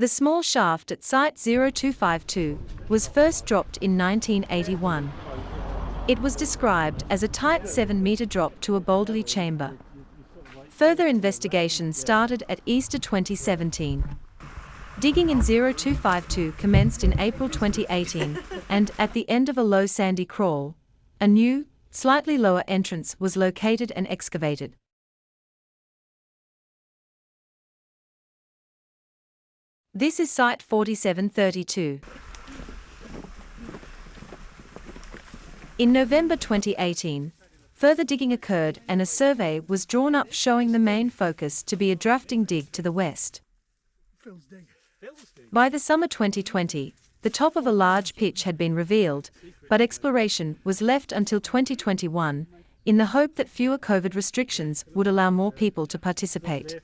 The small shaft at Site 0252 was first dropped in 1981. It was described as a tight 7-meter drop to a boulderly chamber. Further investigation started at Easter 2017. Digging in 0252 commenced in April 2018, and at the end of a low sandy crawl, a new, slightly lower entrance was located and excavated. This is Site 4732. In November 2018, further digging occurred and a survey was drawn up showing the main focus to be a drafting dig to the west. By the summer 2020, the top of a large pitch had been revealed, but exploration was left until 2021, in the hope that fewer COVID restrictions would allow more people to participate.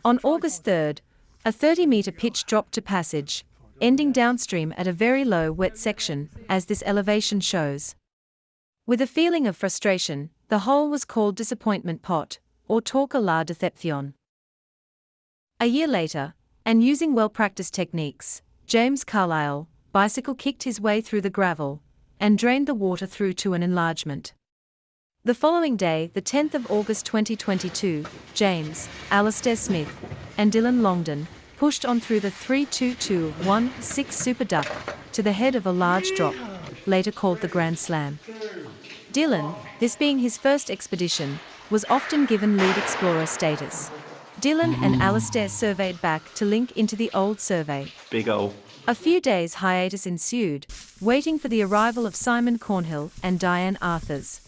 On August 3rd, a 30-meter pitch dropped to passage, ending downstream at a very low wet section, as this elevation shows. With a feeling of frustration, the hole was called Disappointment Pot, or Torca la Decepción. A year later, and using well-practiced techniques, James Carlisle bicycle kicked his way through the gravel and drained the water through to an enlargement. The following day, the 10th of August 2022, James, Alastair Smith, and Dylan Longdon pushed on through the 32216 Super Duck to the head of a large drop, later called the Grand Slam. Dylan, this being his first expedition, was often given lead explorer status. Dylan and Alastair surveyed back to link into the old survey. Big ol'. A few days hiatus ensued, waiting for the arrival of Simon Cornhill and Diane Arthurs.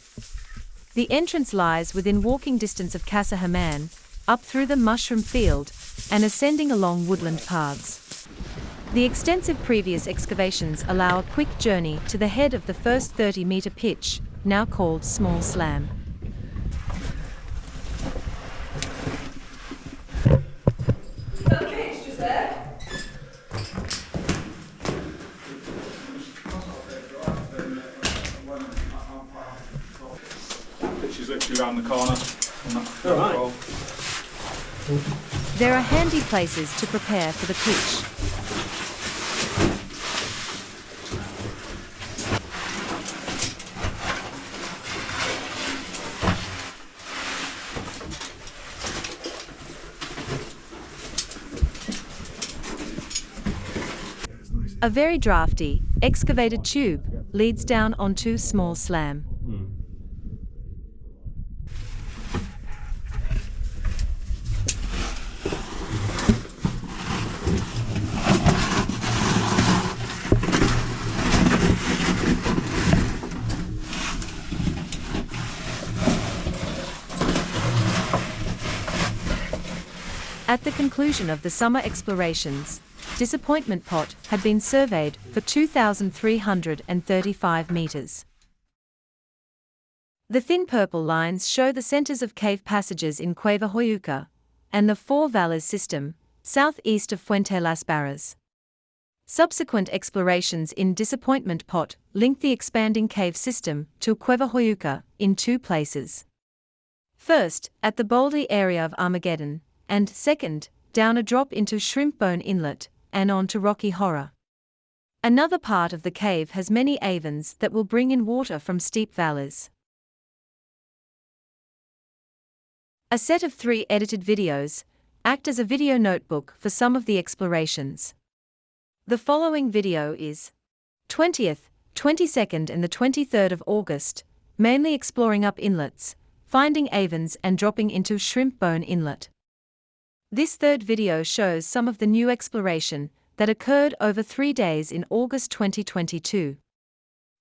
The entrance lies within walking distance of Casa Herman, up through the mushroom field, and ascending along woodland paths. The extensive previous excavations allow a quick journey to the head of the first 30-meter pitch, now called Small Slam. Okay, it's just there. She's literally around the corner. All right. There are handy places to prepare for the pitch. A very drafty, excavated tube leads down onto Small Slam. At the conclusion of the summer explorations, Disappointment Pot had been surveyed for 2,335 meters. The thin purple lines show the centers of cave passages in Cueva Hoyuca and the Four Valles system, southeast of Fuente Las Barras. Subsequent explorations in Disappointment Pot linked the expanding cave system to Cueva Hoyuca in two places. First, at the bouldy area of Armageddon, and second, down a drop into Shrimp Bone Inlet, and on to Rocky Horror. Another part of the cave has many avens that will bring in water from steep valleys. A set of 3 edited videos act as a video notebook for some of the explorations. The following video is 20th, 22nd and the 23rd of August, mainly exploring up inlets, finding avens and dropping into Shrimp Bone Inlet. This third video shows some of the new exploration that occurred over 3 days in August 2022.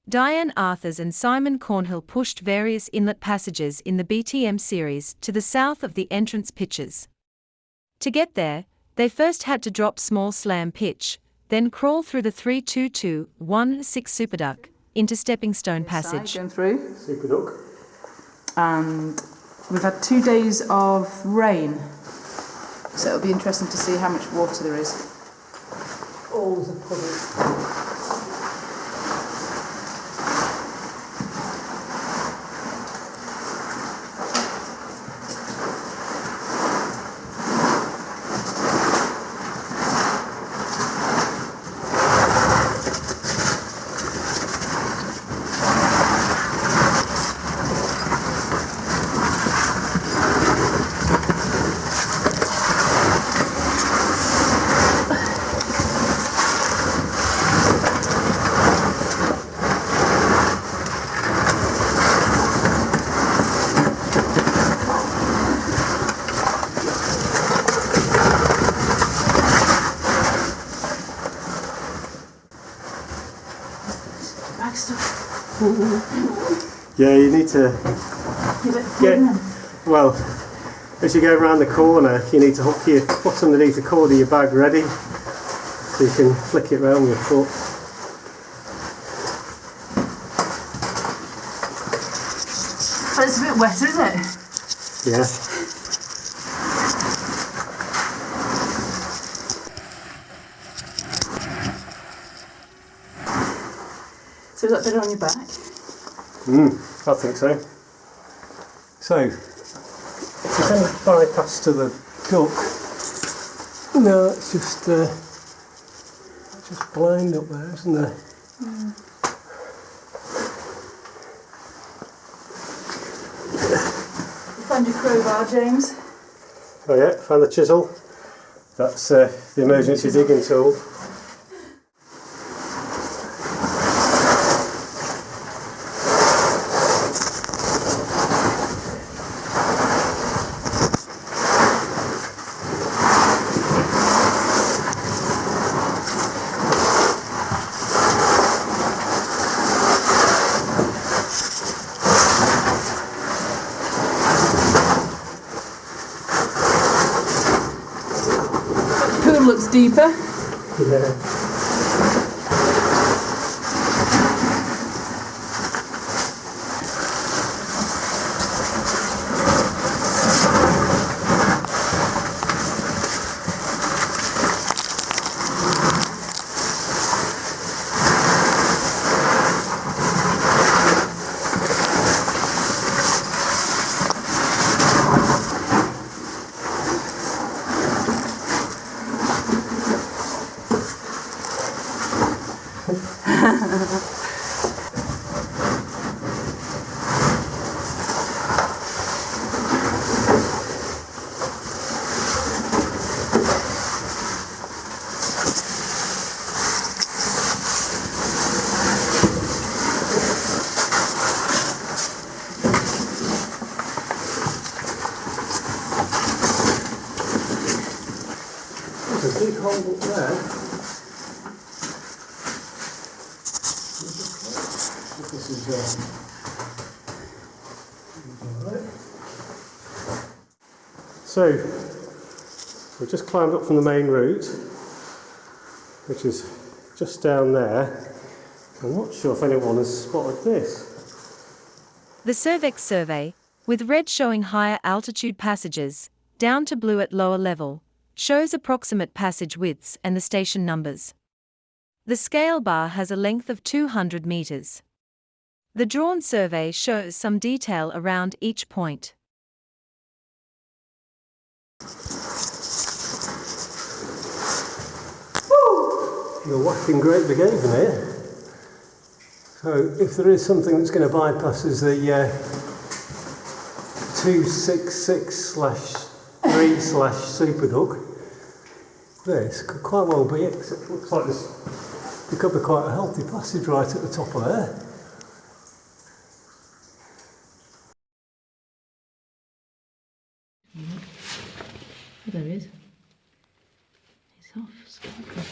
Diane Arthurs and Simon Cornhill pushed various inlet passages in the BTM series to the south of the entrance pitches. To get there, they first had to drop Small Slam pitch, then crawl through the 32216 Superduck into Stepping Stone Passage. Going through. Superduck. And we've had 2 days of rain. So it'll be interesting to see how much water there is. All the puddle. Yeah, you need to get, well, as you go around the corner, you need to hook your foot underneath the cord of your bag ready, so you can flick it round with your foot. But it's a bit wet, is it? Yeah. So is that better on your back? I think so. So, if you send a bypass to the duck, no, it's just blind up there, isn't there? You found your crowbar, James? Oh yeah, found the chisel. That's the emergency digging tool. Pool looks deeper. Yeah. There's a big hole up there. This is alright. So, we've just climbed up from the main route, which is just down there. I'm not sure if anyone has spotted this. The Cervex survey, with red showing higher altitude passages, down to blue at lower level, shows approximate passage widths and the station numbers. The scale bar has a length of 200 meters. The drawn survey shows some detail around each point. You're whacking great big Avon here. So if there is something that's going to bypass us the 266/3/Super Duck, this could quite well be it, 'cause it looks like there could be quite a healthy passage right at the top of there. There he is. He's off. Scarecrow.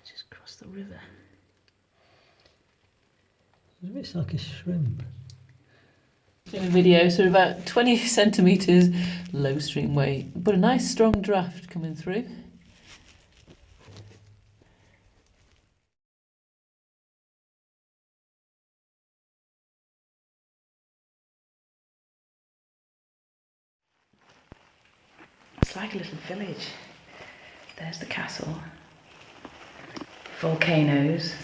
Just cross the river. It looks like a shrimp. In a video, so about 20 centimetres low stream weight, but a nice strong draft coming through. It's like a little village. There's the castle, volcanoes,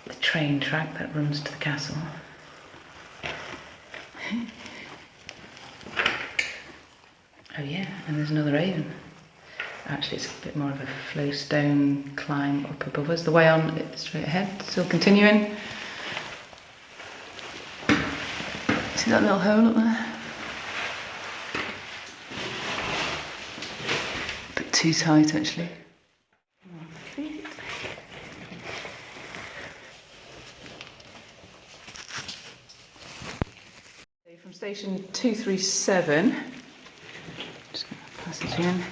the train track that runs to the castle. Oh yeah, and there's another Avens. Actually, it's a bit more of a flowstone climb up above us. The way on, it's straight ahead, still continuing. See that little hole up there? A bit too tight, actually. From station 237, just going to pass it in.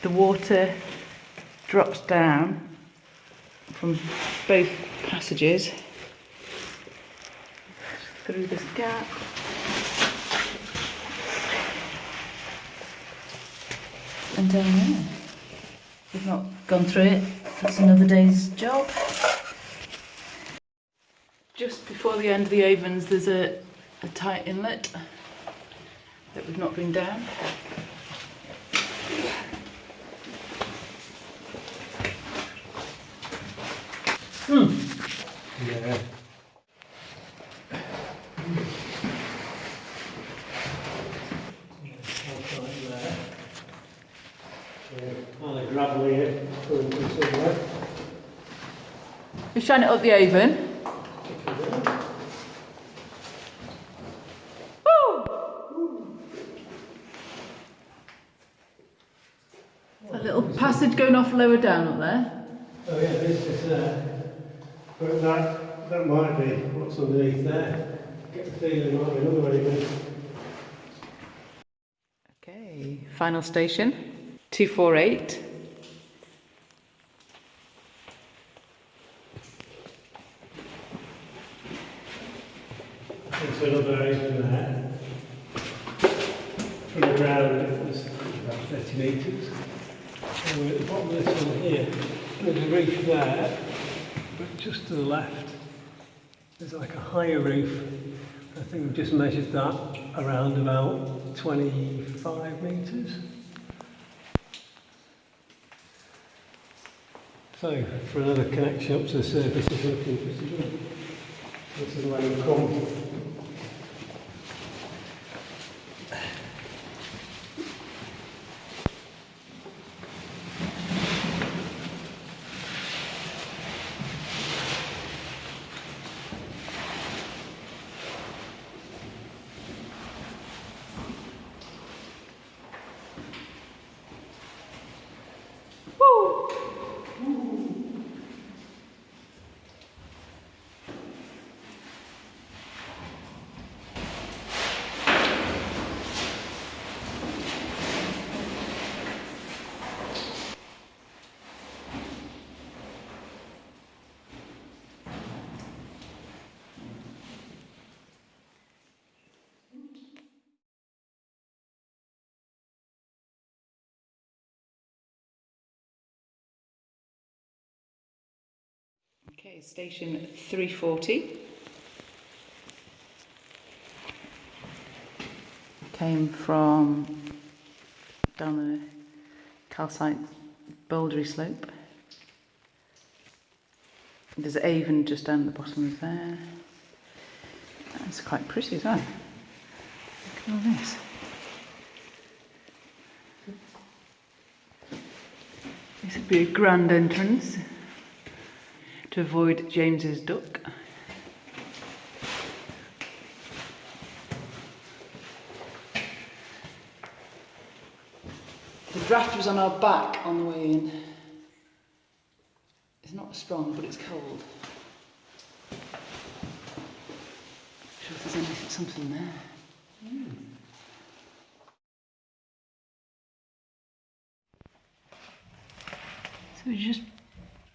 the water drops down from both passages through this gap. And down there. We've not gone through it, that's another day's job. Just before the end of the Avens there's a tight inlet that we've not been down. Yeah. Kind of gravelly it, going through somewhere. We shine it up the Avon. A little passage going off lower down up there. Oh yeah, this is there. But that might be what's underneath there. Get the feeling it might be another Avon. Okay, final station, 248. There's another Avon there. From the ground it was about 30 metres. And we're at the bottom of this one here. There's a reef there, but just to the left there's like a higher reef. I think we've just measured that around about 25 metres. So, for another connection up to the surface, if you're interested in it, this is where we come. Okay, station 340. Came from down the calcite bouldery slope. There's an Avon just down at the bottom of there. That's quite pretty as well. Look at all this. This would be a grand entrance to avoid James's duck. The draft was on our back on the way in. It's not strong, but it's cold. I'm sure if there's something there. So we just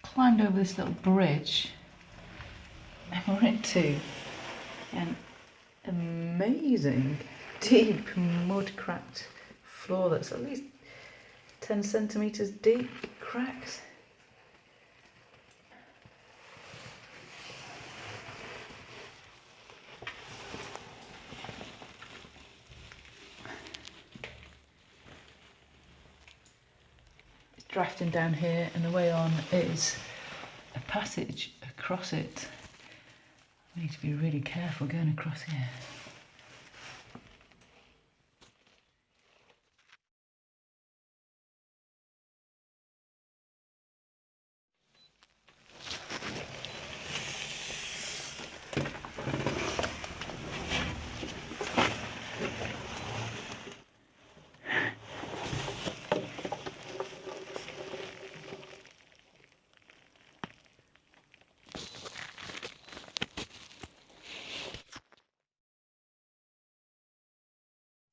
climbed over this little bridge and we're into an amazing deep mud cracked floor that's at least 10 centimetres deep, cracks. It's drafting down here and the way on is a passage across it. We need to be really careful going across here.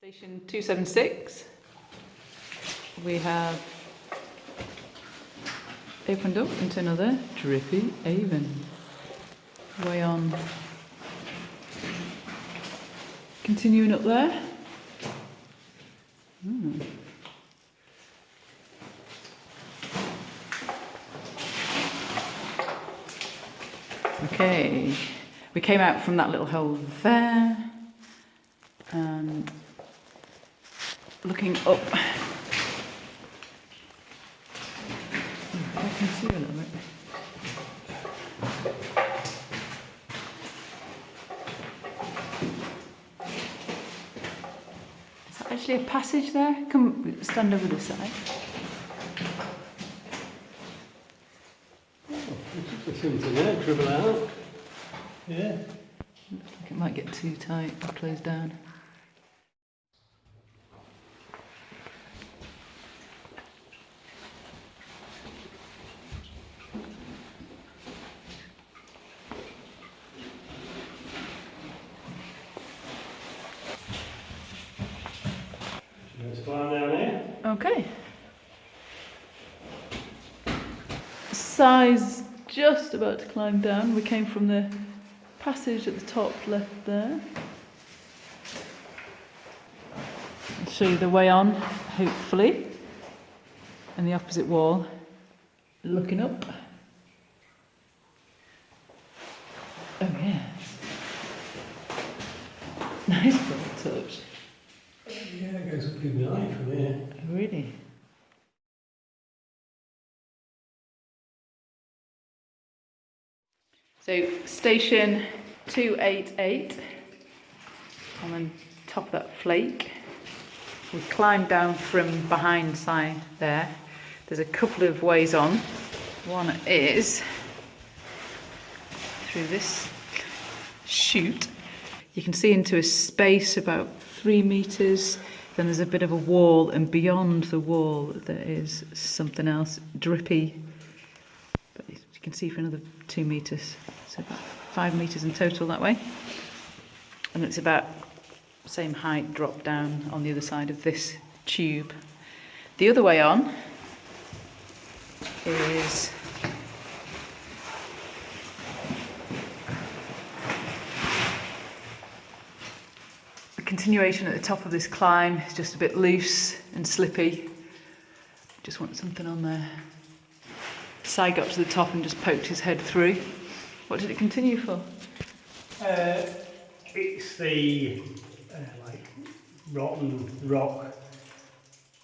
Station 276, we have opened up into another drippy Avon. Way on. Continuing up there. Okay, we came out from that little hole there and looking up. I can see a little bit. Is that actually a passage there? Come stand over this side. There's something there, dribble out. Yeah. Looks like it might get too tight or close down. Let's climb down here. Okay. Size just about to climb down. We came from the passage at the top left there. I'll show you the way on, hopefully. And the opposite wall. Looking up. Oh yeah. Nice little touch. Yeah, it goes up in the eye from here. Really? So station 288 on the top of that flake. We climbed down from behind side there. There's a couple of ways on. One is through this chute. You can see into a space about 3 meters. Then there's a bit of a wall, and beyond the wall there is something else, drippy. But you can see for another 2 meters. So about 5 meters in total that way. And it's about the same height drop down on the other side of this tube. The other way on is the continuation at the top of this climb. Is just a bit loose and slippy. Just want something on there. Si got to the top and just poked his head through. What did it continue for? It's the like rotten rock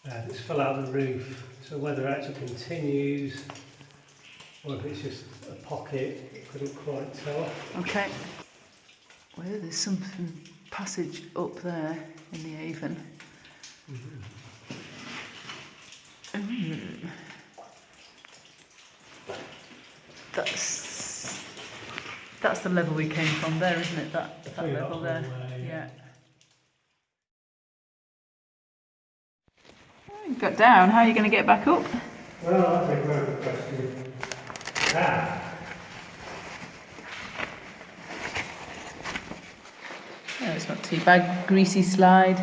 that's fell out of the roof. So whether it actually continues or if it's just a pocket, I couldn't quite tell. Okay. Well, there's something passage up there in the Avon. That's the level we came from there, isn't it? That level there. Yeah. You got down. How are you going to get back up? Well, that's a great question. No, it's not too bad. Greasy slide.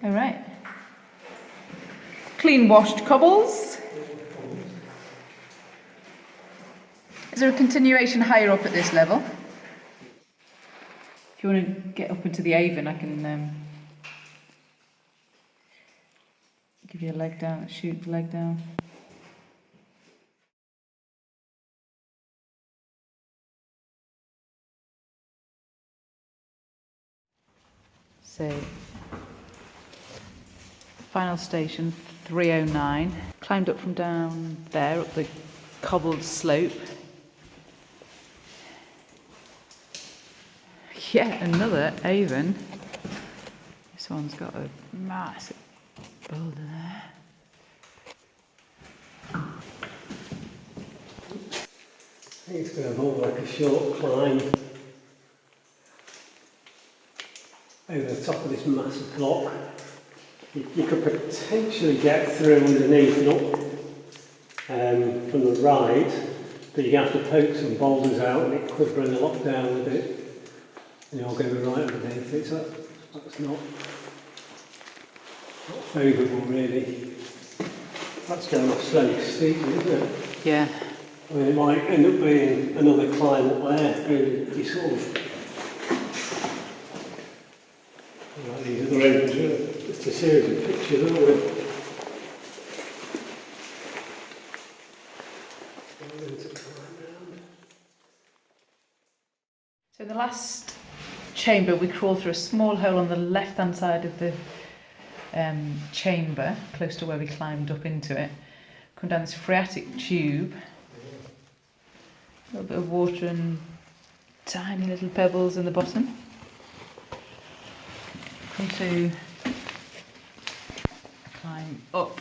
All right. Clean washed cobbles. Is there a continuation higher up at this level? If you want to get up into the Avon, I can give you a leg down, shoot the leg down. So, final station 309. Climbed up from down there, up the cobbled slope. Yet another Avon. This one's got a massive boulder there. I think it's going to hold like a short climb over the top of this massive block. You could potentially get through underneath and up from the ride, but you have to poke some boulders out and it could bring a lot down with it. And you're going to be right underneath it, so that's not not favourable really. That's going off so steeply, isn't it? Yeah. I mean, it might end up being another climb up there, really. You sort of... Like these other Avens, just a series of pictures, aren't they? So in the last chamber we crawled through a small hole on the left hand side of the chamber, close to where we climbed up into it. Come down this phreatic tube, a little bit of water and tiny little pebbles in the bottom. Come to climb up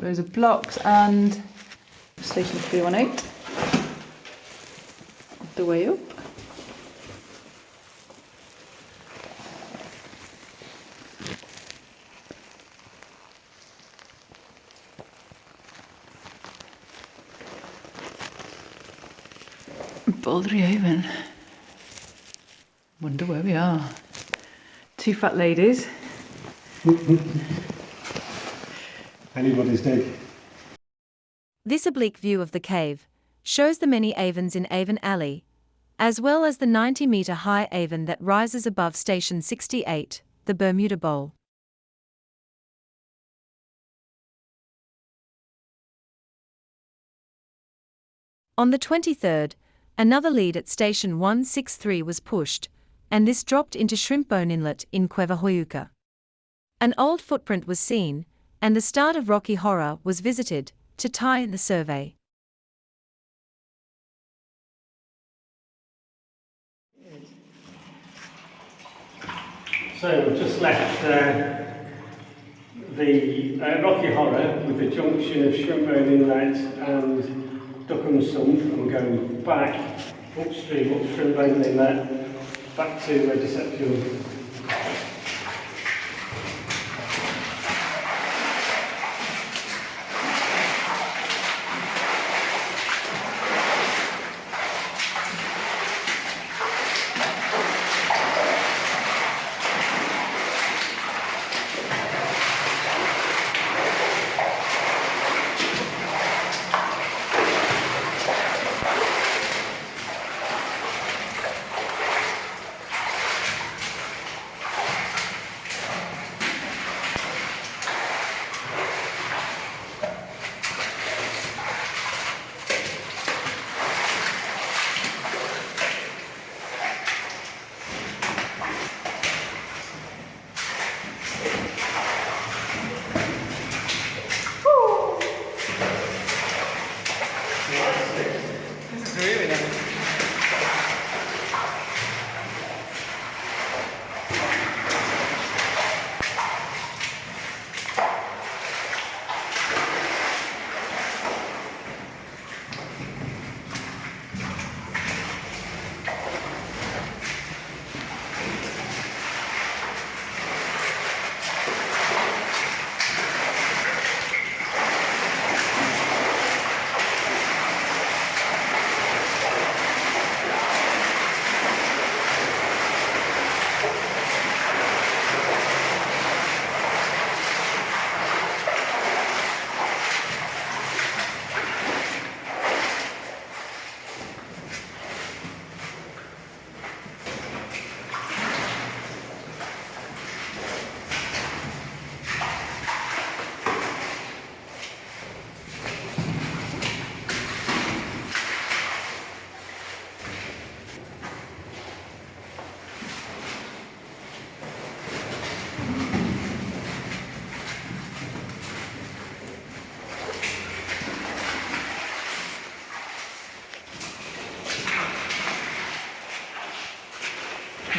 rows of blocks and station 318 the way up. Bouldery Haven. Wonder where we are. Two fat ladies. Anybody's dig. This oblique view of the cave shows the many Avens in Aven Alley, as well as the 90-metre high Aven that rises above Station 68, the Bermuda Bowl. On the 23rd, another lead at Station 163 was pushed, and this dropped into Shrimp Bone Inlet in Cueva Hoyuca. An old footprint was seen, and the start of Rocky Horror was visited, to tie in the survey. So we've just left the Rocky Horror with the junction of Shrimp Bone Inlet and Duckham Sump, and we're going back upstream, up Shrimp Bone Inlet, back to Decepción.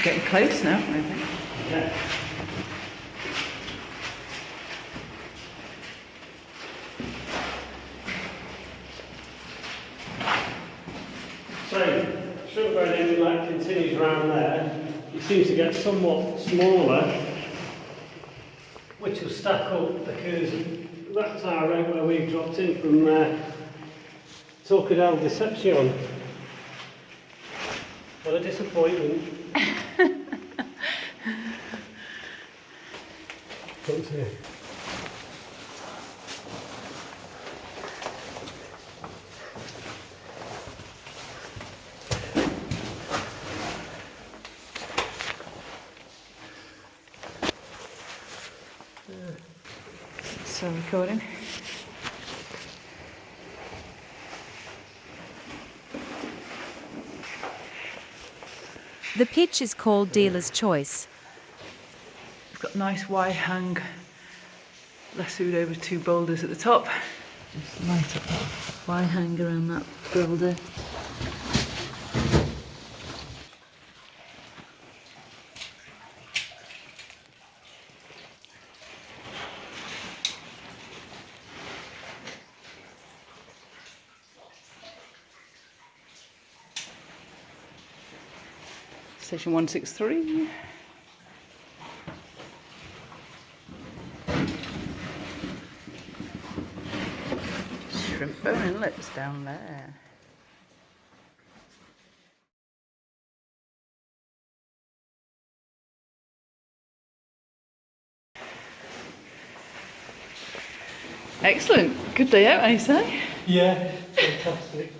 Getting close now, I think. Yeah. So, Shrimp Bone Inlet continues around there. It seems to get somewhat smaller, which will stack up because that's our route where we dropped in from Torca del Decepción. What a disappointment. Yeah. Still recording. The pitch is called Dealer's Choice. It's got nice wide hang, lassoed over 2 boulders at the top. Just light up that wide hang around that boulder. Station 163. Shrimp Bone Inlet's down there. Excellent. Good day out, I say. Yeah, fantastic.